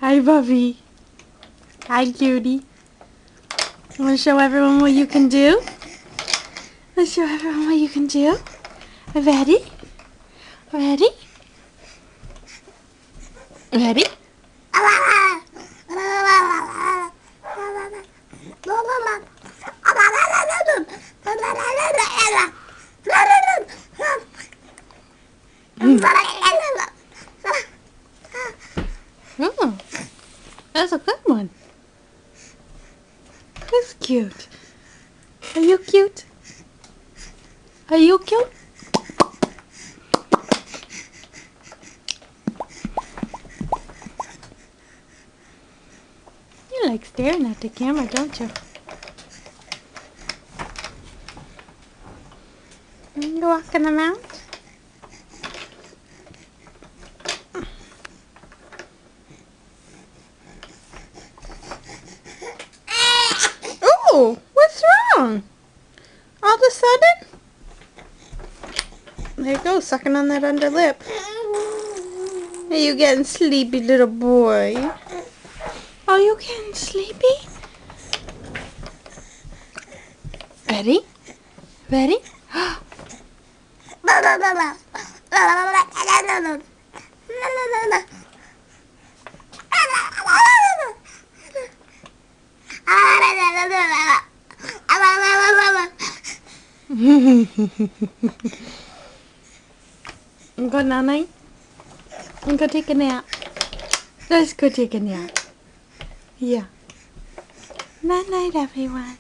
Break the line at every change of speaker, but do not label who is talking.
Hi, Buffy. Hi, cutie. Want to show everyone what you can do? Let's show everyone what you can do. Ready? Ready? Ready? Oh, that's a good one. That's cute. Are you cute? Are you cute? You like staring at the camera, don't you? You walking around? Oh, what's wrong? All of a sudden? There you go, sucking on that under lip. Are you getting sleepy, little boy? Are you getting sleepy? Ready? Ready? Go night. Go take a nap. Let's go take a nap. Yeah. Night night, everyone.